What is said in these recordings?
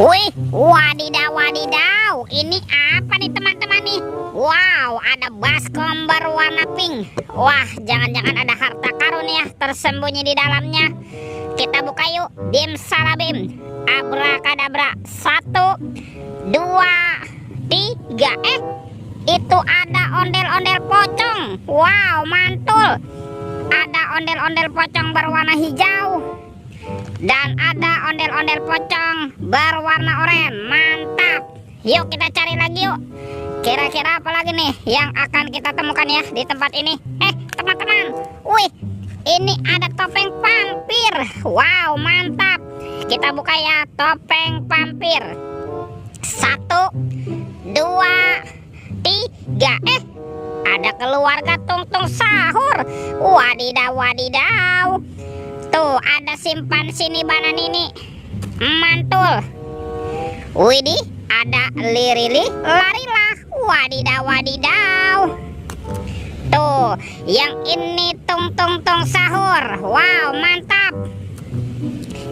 Wih, wadidaw, wadidaw. Ini apa nih teman-teman nih? Wow, ada baskom berwarna pink. Wah, jangan-jangan ada harta karun ya tersembunyi di dalamnya. Kita buka yuk. Bim salabim. Abrakadabra. 1, 2, 3. Itu ada ondel-ondel pocong. Wow, mantul. Ada ondel-ondel pocong berwarna hijau. Dan ada ondel-ondel pocong berwarna oranye. Mantap. Yuk kita cari lagi yuk. Kira-kira apa lagi nih yang akan kita temukan ya di tempat ini? Teman-teman. Wih, ini ada topeng vampir. Wow, mantap. Kita buka ya topeng vampir. 1, 2, 3. Ada keluarga tungtung sahur. Wadidaw, wadidaw. Tuh ada simpan sini banan ini. Mantul. Widih, ada lirili larilah. Wadidaw, wadidaw. Tuh, yang ini tung sahur. Wow, mantap.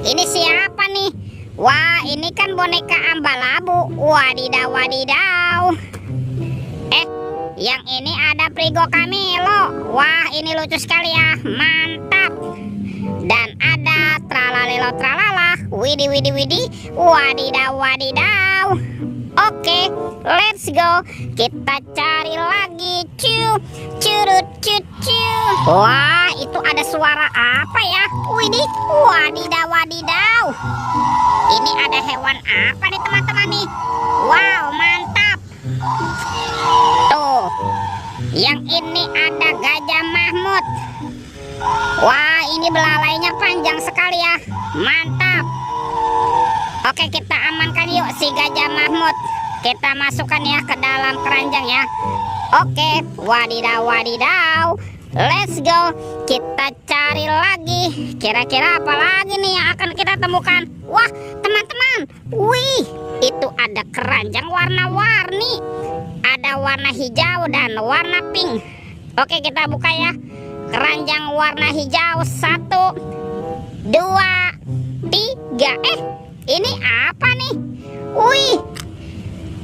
Ini siapa nih? Wah, ini kan boneka ambalabu. Wadidaw, wadidaw. Yang ini ada Prigo Camilo. Wah, ini lucu sekali ya. Mantap. Dan ada tralalelo tralala. Widih, widih, widih. Wadidaw, wadidaw. Oke, let's go. Kita cari lagi. Curut, cucu. Wah, itu ada suara apa ya? Widih, wadidaw, wadidaw. Ini ada hewan apa nih teman-teman nih? Wow, mantap. Tuh, yang ini ada Gajah Mahmud. Wah, ini belalainya panjang sekali ya. Mantap. Oke, kita amankan yuk si Gajah Mahmud. Kita masukkan ya ke dalam keranjang ya. Oke, wadidaw, wadidaw. Let's go. Kita cari lagi. Kira-kira apa lagi nih yang akan kita temukan? Wah, teman-teman. Wih, itu ada keranjang warna-warni. Ada warna hijau dan warna pink. Oke, kita buka ya. Keranjang warna hijau. 1, 2, 3. Ini apa nih? Wih,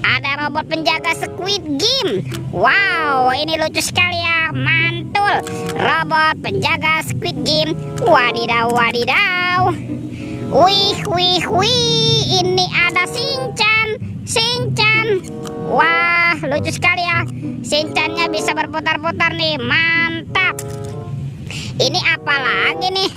ada robot penjaga Squid Game. Wow, ini lucu sekali ya. Mantul. Robot penjaga Squid Game. Wadidaw, wadidaw. Wih, wih, wih. Ini ada Shinchan. Shinchan. Wah, lucu sekali ya. Shinchannya bisa berputar-putar nih. Mantap. Ini apa lagi nih?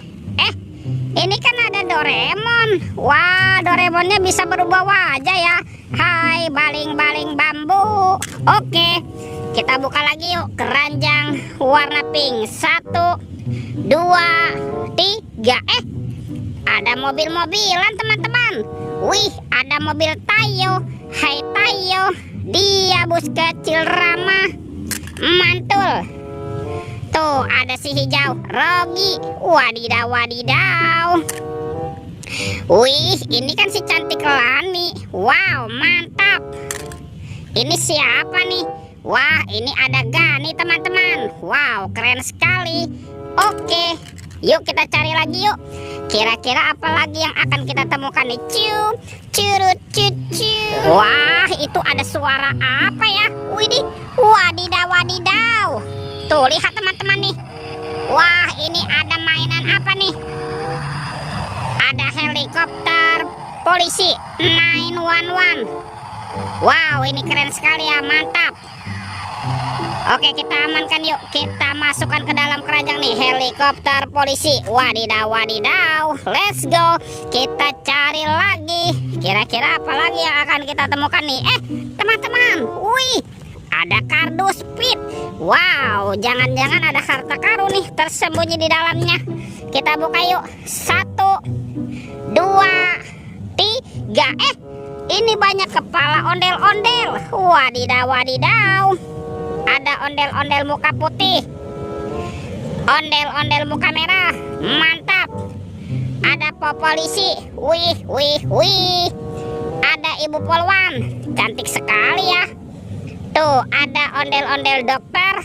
Ini kan ada Doraemon. Wah, Doraemonnya bisa berubah wajah ya. Hai, baling-baling bambu. Oke, kita buka lagi yuk. Keranjang warna pink. 1, 2, 3. Ada mobil-mobilan teman-teman. Wih, ada mobil Tayo. Hai Tayo, dia bus kecil ramah. Mantul. Tuh ada si hijau Rogi. Wadidaw, wadidaw. Wih, ini kan si cantik Lani. Wow, mantap. Ini siapa nih? Wah, ini ada Gani teman-teman. Wow, keren sekali. Oke, yuk kita cari lagi yuk. Kira-kira apa lagi yang akan kita temukan nih? Curut, cucu. Wah, itu ada suara apa ya? Widih, wadidaw, wadidaw. Tuh, lihat teman-teman nih. Wah, ini ada mainan apa nih? Ada helikopter polisi 911. Wow, ini keren sekali ya. Mantap. Oke, kita amankan yuk. Kita masukkan ke dalam keranjang nih. Helikopter polisi. Wadidaw, wadidaw. Let's go. Kita cari lagi. Kira-kira apa lagi yang akan kita temukan nih? Teman-teman. Wih, ada kardus speed. Wow, jangan-jangan ada harta karun nih tersembunyi di dalamnya. Kita buka yuk. 1, 2, 3. Ini banyak kepala ondel-ondel. Wadidaw, wadidaw. Ada ondel-ondel muka putih, ondel-ondel muka merah. Mantap. Ada polisi. Wih, wih, wih. Ada ibu polwan. Cantik sekali ya. Tuh ada ondel-ondel dokter.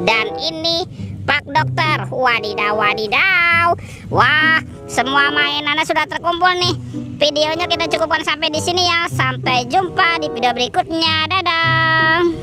Dan ini Pak Dokter. Wadidaw, wadidaw. Wah, semua mainannya sudah terkumpul nih. Videonya kita cukupkan sampai di sini ya. Sampai jumpa di video berikutnya. Dadah.